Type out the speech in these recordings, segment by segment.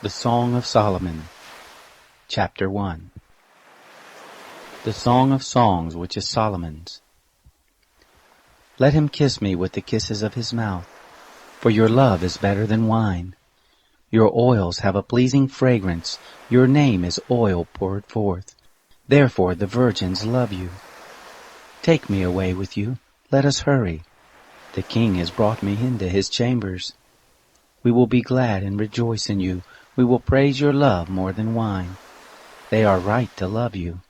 The Song of Solomon, Chapter 1. The Song of Songs which is Solomon's. Let him kiss me with the kisses of his mouth, for your love is better than wine. Your oils have a pleasing fragrance, your name is oil poured forth. Therefore the virgins love you. Take me away with you, let us hurry. The king has brought me into his chambers. We will be glad and rejoice in you. We will praise your love more than wine. They are right to love you.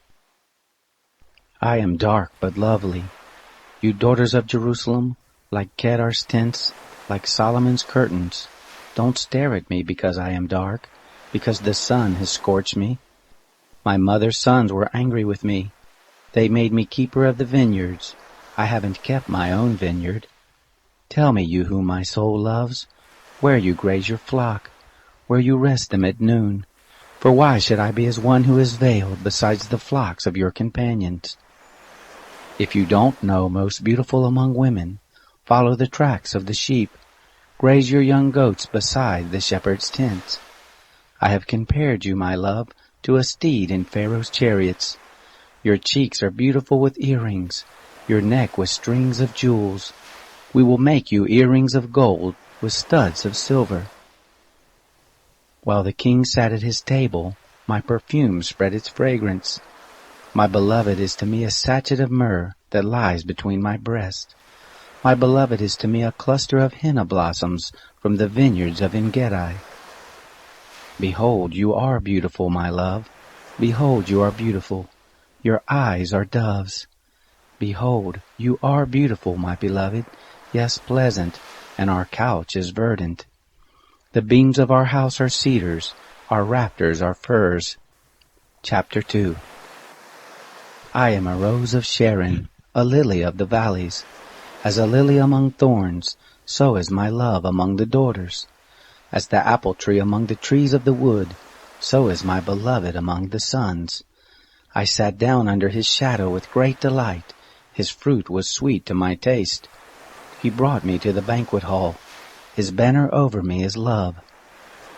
I am dark but lovely. You daughters of Jerusalem, like Kedar's tents, like Solomon's curtains. Don't stare at me because I am dark, because the sun has scorched me. My mother's sons were angry with me. They made me keeper of the vineyards. I haven't kept my own vineyard. Tell me, you whom my soul loves, where you graze your flock, where you rest them at noon. For why should I be as one who is veiled besides the flocks of your companions? If you don't know, most beautiful among women, follow the tracks of the sheep, graze your young goats beside the shepherd's tents. I have compared you, my love, to a steed in Pharaoh's chariots. Your cheeks are beautiful with earrings, your neck with strings of jewels. We will make you earrings of gold with studs of silver. While the king sat at his table, my perfume spread its fragrance. My beloved is to me a sachet of myrrh that lies between my breasts. My beloved is to me a cluster of henna blossoms from the vineyards of En-gedi. Behold, you are beautiful, my love. Behold, you are beautiful. Your eyes are doves. Behold, you are beautiful, my beloved, yes, pleasant, and our couch is verdant. The beams of our house are cedars, our rafters are firs. Chapter 2. I am a rose of Sharon, a lily of the valleys. As a lily among thorns, so is my love among the daughters. As the apple tree among the trees of the wood, so is my beloved among the sons. I sat down under his shadow with great delight. His fruit was sweet to my taste. He brought me to the banquet hall. His banner over me is love.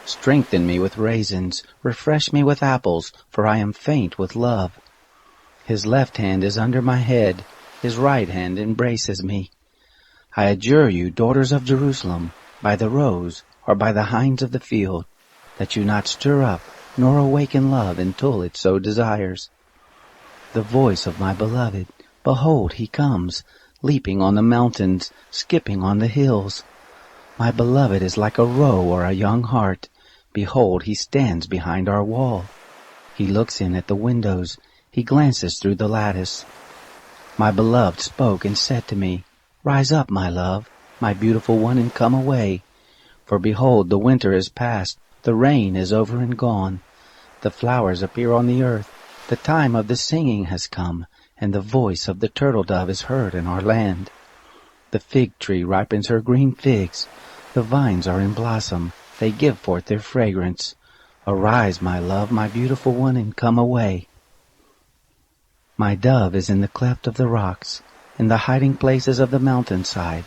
Strengthen me with raisins, refresh me with apples, for I am faint with love. His left hand is under my head, his right hand embraces me. I adjure you, daughters of Jerusalem, by the roes or by the hinds of the field, that you not stir up nor awaken love until it so desires. The voice of my beloved, behold, he comes, leaping on the mountains, skipping on the hills. My beloved is like a roe or a young hart. Behold, he stands behind our wall. He looks in at the windows. He glances through the lattice. My beloved spoke and said to me, Rise up, my love, my beautiful one, and come away. For behold, the winter is past, the rain is over and gone. The flowers appear on the earth. The time of the singing has come, and the voice of the turtle-dove is heard in our land. The fig tree ripens her green figs. The vines are in blossom, they give forth their fragrance. Arise, my love, my beautiful one, and come away. My dove is in the cleft of the rocks, in the hiding places of the mountainside.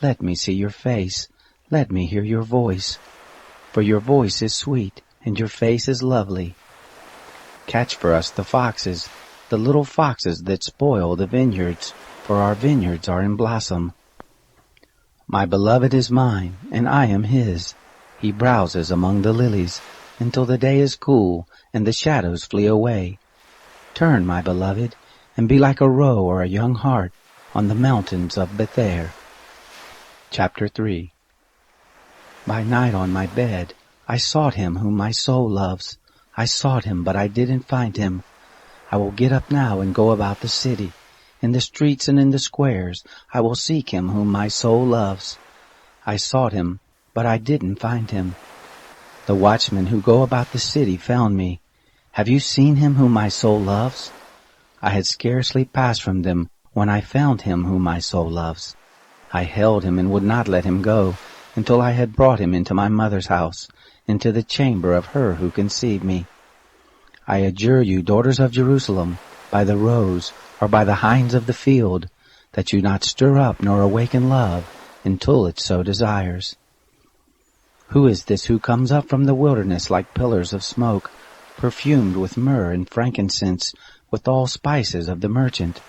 Let me see your face, let me hear your voice. For your voice is sweet, and your face is lovely. Catch for us the foxes, the little foxes that spoil the vineyards, for our vineyards are in blossom. My beloved is mine, and I am his. He browses among the lilies, until the day is cool, and the shadows flee away. Turn, my beloved, and be like a roe or a young hart on the mountains of Bether. Chapter 3. By night on my bed, I sought him whom my soul loves. I sought him, but I didn't find him. I will get up now and go about the city. In the streets and in the squares, I will seek him whom my soul loves. I sought him, but I didn't find him. The watchmen who go about the city found me. Have you seen him whom my soul loves? I had scarcely passed from them when I found him whom my soul loves. I held him and would not let him go until I had brought him into my mother's house, into the chamber of her who conceived me. I adjure you, daughters of Jerusalem, by the roes or by the hinds of the field, that you not stir up nor awaken love until it so desires. Who is this who comes up from the wilderness like pillars of smoke, perfumed with myrrh and frankincense, with all spices of the merchant?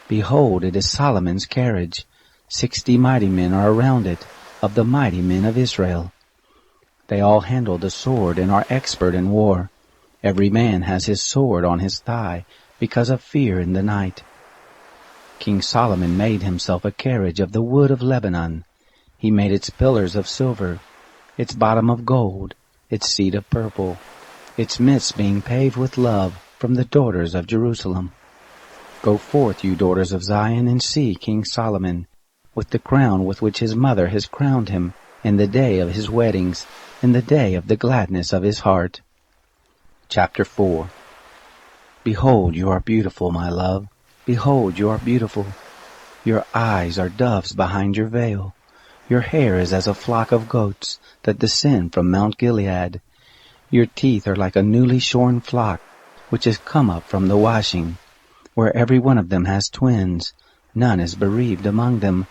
Behold, it is Solomon's carriage. 60 mighty men are around it, of the mighty men of Israel. They all handle the sword and are expert in war. Every man has his sword on his thigh, because of fear in the night. King Solomon made himself a carriage of the wood of Lebanon. He made its pillars of silver, its bottom of gold, its seat of purple, its midst being paved with love from the daughters of Jerusalem. Go forth, you daughters of Zion, and see King Solomon, with the crown with which his mother has crowned him, in the day of his weddings, in the day of the gladness of his heart. Chapter 4. Behold, you are beautiful, my love. Behold, you are beautiful. Your eyes are doves behind your veil. Your hair is as a flock of goats that descend from Mount Gilead. Your teeth are like a newly shorn flock, which has come up from the washing, where every one of them has twins. None is bereaved among them.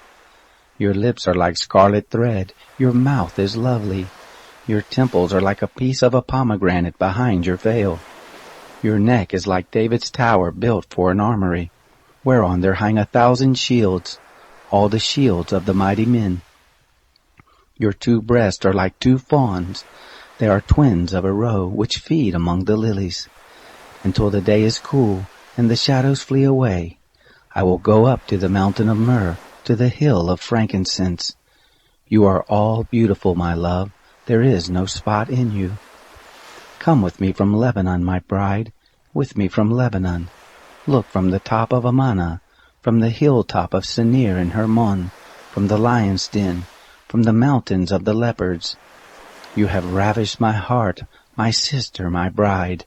Your lips are like scarlet thread. Your mouth is lovely. Your temples are like a piece of a pomegranate behind your veil. Your neck is like David's tower built for an armory, whereon there hang 1,000 shields, all the shields of the mighty men. Your 2 breasts are like 2 fawns. They are twins of a roe, which feed among the lilies. Until the day is cool, and the shadows flee away, I will go up to the mountain of myrrh, to the hill of frankincense. You are all beautiful, my love. There is no spot in you. Come with me from Lebanon, my bride, with me from Lebanon. Look from the top of Amana, from the hilltop of Senir and Hermon, from the lion's den, from the mountains of the leopards. You have ravished my heart, my sister, my bride.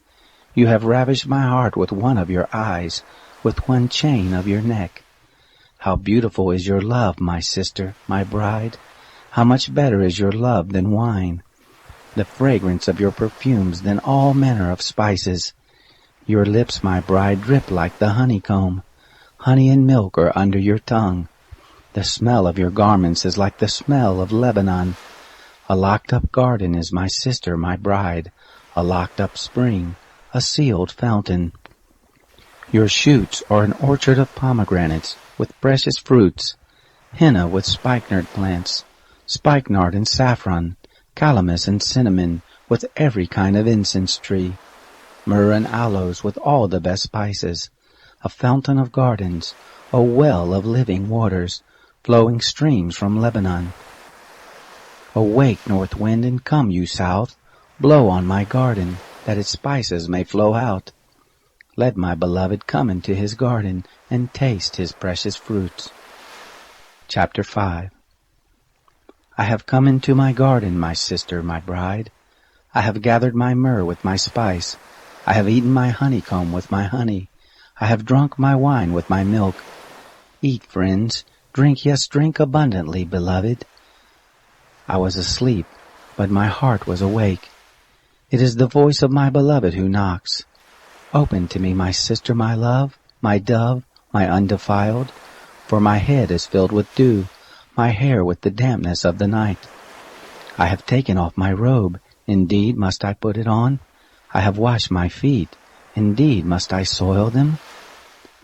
You have ravished my heart with one of your eyes, with one chain of your neck. How beautiful is your love, my sister, my bride. How much better is your love than wine, the fragrance of your perfumes than all manner of spices. Your lips, my bride, drip like the honeycomb. Honey and milk are under your tongue. The smell of your garments is like the smell of Lebanon. A locked-up garden is my sister, my bride, a locked-up spring, a sealed fountain. Your shoots are an orchard of pomegranates with precious fruits, henna with spikenard plants, spikenard and saffron, calamus and cinnamon with every kind of incense tree, myrrh and aloes with all the best spices, a fountain of gardens, a well of living waters, flowing streams from Lebanon. Awake, north wind, and come, you south, blow on my garden, that its spices may flow out. Let my beloved come into his garden, and taste his precious fruits. Chapter 5. I have come into my garden, my sister, my bride. I have gathered my myrrh with my spice. I have eaten my honeycomb with my honey. I have drunk my wine with my milk. Eat, friends, drink, yes, drink abundantly, beloved. I was asleep, but my heart was awake. It is the voice of my beloved who knocks. Open to me, my sister, my love, my dove, my undefiled, for my head is filled with dew, my hair with the dampness of the night. I have taken off my robe, indeed must I put it on? I have washed my feet, indeed must I soil them?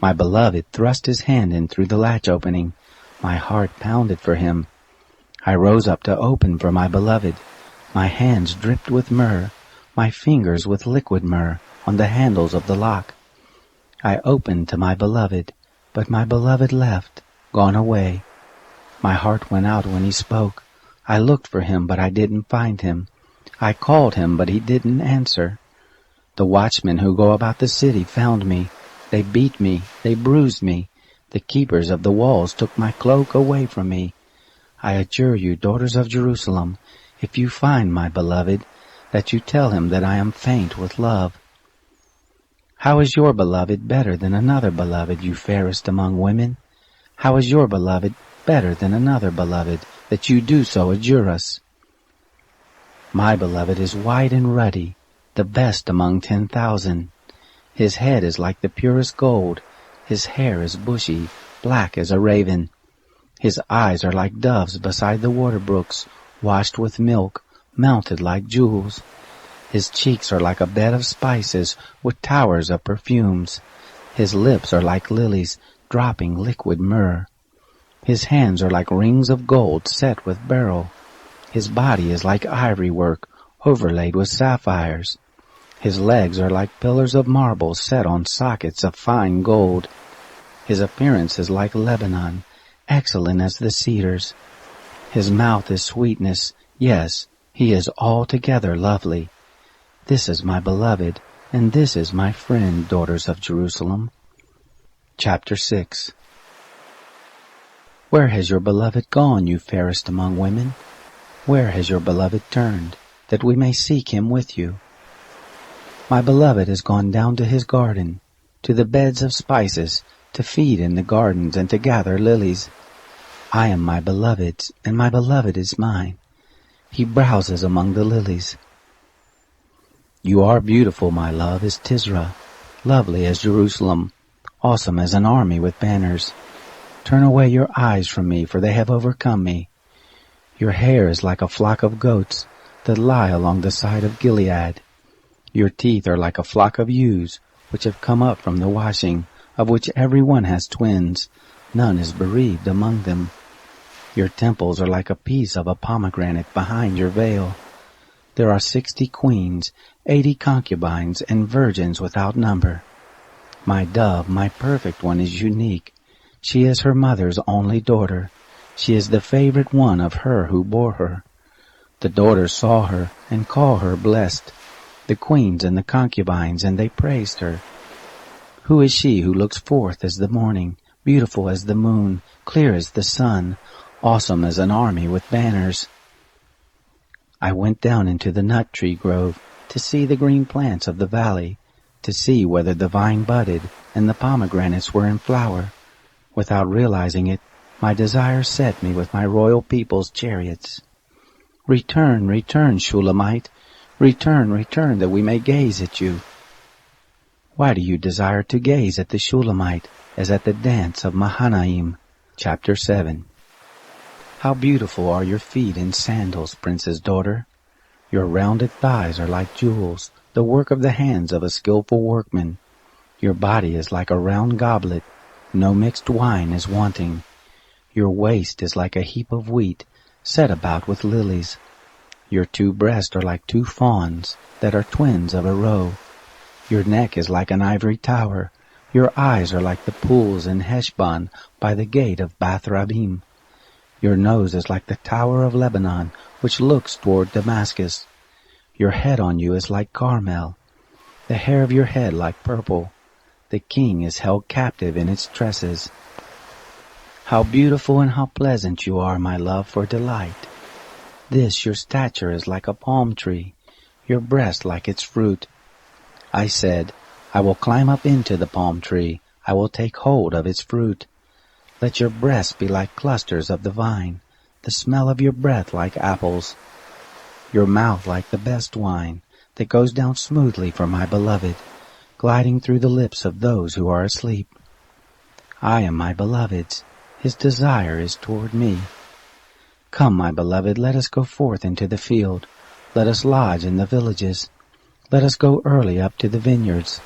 My beloved thrust his hand in through the latch opening. My heart pounded for him. I rose up to open for my beloved. My hands dripped with myrrh, my fingers with liquid myrrh on the handles of the lock. I opened to my beloved, but my beloved left, gone away. My heart went out when he spoke. I looked for him, but I didn't find him. I called him, but he didn't answer. The watchmen who go about the city found me. They beat me, they bruised me. The keepers of the walls took my cloak away from me. I adjure you, daughters of Jerusalem, if you find my beloved, that you tell him that I am faint with love. How is your beloved better than another beloved, you fairest among women? How is your beloved better than another beloved, that you do so adjure us? My beloved is white and ruddy, the best among 10,000. His head is like the purest gold, his hair is bushy, black as a raven. His eyes are like doves beside the water brooks, washed with milk, mounted like jewels. His cheeks are like a bed of spices with towers of perfumes. His lips are like lilies, dropping liquid myrrh. His hands are like rings of gold set with beryl. His body is like ivory work, overlaid with sapphires. His legs are like pillars of marble set on sockets of fine gold. His appearance is like Lebanon, excellent as the cedars. His mouth is sweetness, yes, he is altogether lovely. This is my beloved, and this is my friend, daughters of Jerusalem. Chapter 6. Where has your beloved gone, you fairest among women? Where has your beloved turned, that we may seek him with you? My beloved has gone down to his garden, to the beds of spices, to feed in the gardens and to gather lilies. I am my beloved's, and my beloved is mine. He browses among the lilies. You are beautiful, my love, as Tisra, lovely as Jerusalem, awesome as an army with banners. Turn away your eyes from me, for they have overcome me. Your hair is like a flock of goats that lie along the side of Gilead. Your teeth are like a flock of ewes, which have come up from the washing, of which every one has twins. None is bereaved among them. Your temples are like a piece of a pomegranate behind your veil. There are 60 queens, 80 concubines, and virgins without number. My dove, my perfect one, is unique. She is her mother's only daughter. She is the favorite one of her who bore her. The daughters saw her and called her blessed, the queens and the concubines, and they praised her. Who is she who looks forth as the morning, beautiful as the moon, clear as the sun, awesome as an army with banners? I went down into the nut tree grove to see the green plants of the valley, to see whether the vine budded and the pomegranates were in flower. Without realizing it, my desire set me with my royal people's chariots. Return, return, Shulamite. Return, return, that we may gaze at you. Why do you desire to gaze at the Shulamite as at the dance of Mahanaim? Chapter 7. How beautiful are your feet in sandals, prince's daughter. Your rounded thighs are like jewels, the work of the hands of a skillful workman. Your body is like a round goblet. No mixed wine is wanting. Your waist is like a heap of wheat, set about with lilies. Your 2 breasts are like 2 fawns, that are twins of a roe. Your neck is like an ivory tower. Your eyes are like the pools in Heshbon by the gate of Bath-rabbim. Your nose is like the tower of Lebanon, which looks toward Damascus. Your head on you is like Carmel, the hair of your head like purple. The king is held captive in its tresses. How beautiful and how pleasant you are, my love, for delight. This your stature is like a palm tree, your breast like its fruit. I said, I will climb up into the palm tree, I will take hold of its fruit. Let your breasts be like clusters of the vine, the smell of your breath like apples. Your mouth like the best wine, that goes down smoothly for my beloved, gliding through the lips of those who are asleep. I am my beloved's, his desire is toward me. Come, my beloved, let us go forth into the field. Let us lodge in the villages. Let us go early up to the vineyards.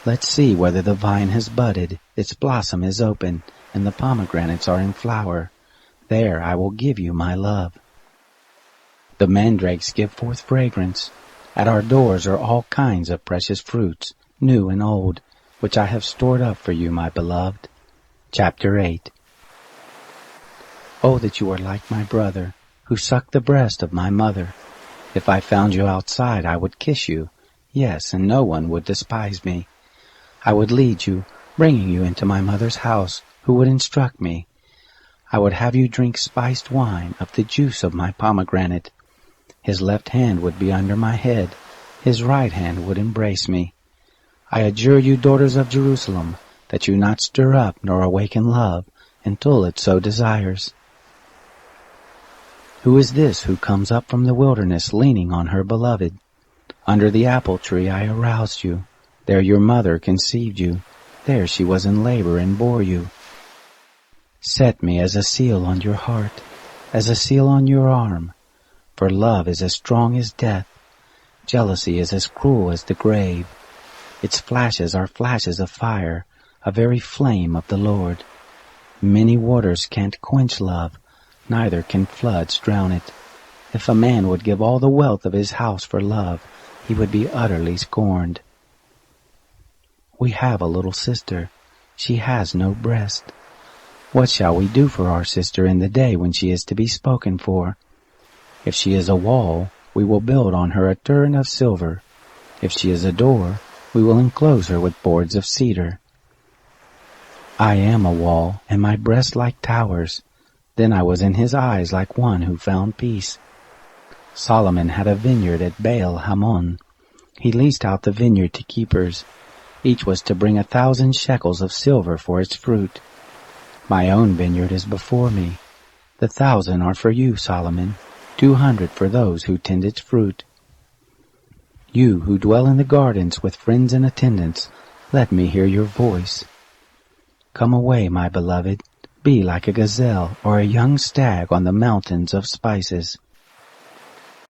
Let's see whether the vine has budded, its blossom is open, and the pomegranates are in flower. There I will give you my love. The mandrakes give forth fragrance. At our doors are all kinds of precious fruits, new and old, which I have stored up for you, my beloved. Chapter 8. Oh, that you were like my brother, who sucked the breast of my mother. If I found you outside, I would kiss you. Yes, and no one would despise me. I would lead you, bringing you into my mother's house, who would instruct me. I would have you drink spiced wine of the juice of my pomegranate. His left hand would be under my head, his right hand would embrace me. I adjure you, daughters of Jerusalem, that you not stir up nor awaken love until it so desires. Who is this who comes up from the wilderness leaning on her beloved? Under the apple tree I aroused you. There your mother conceived you. There she was in labor and bore you. Set me as a seal on your heart, as a seal on your arm. For love is as strong as death. Jealousy is as cruel as the grave. Its flashes are flashes of fire, a very flame of the Lord. Many waters can't quench love, neither can floods drown it. If a man would give all the wealth of his house for love, he would be utterly scorned. We have a little sister. She has no breast. What shall we do for our sister in the day when she is to be spoken for? If she is a wall, we will build on her a turret of silver. If she is a door, we will enclose her with boards of cedar. I am a wall, and my breasts like towers. Then I was in his eyes like one who found peace. Solomon had a vineyard at Baal Hamon. He leased out the vineyard to keepers. Each was to bring 1,000 shekels of silver for its fruit. My own vineyard is before me. The 1,000 are for you, Solomon, 200 for those who tend its fruit. You who dwell in the gardens with friends and attendants, let me hear your voice. Come away, my beloved, be like a gazelle or a young stag on the mountains of spices.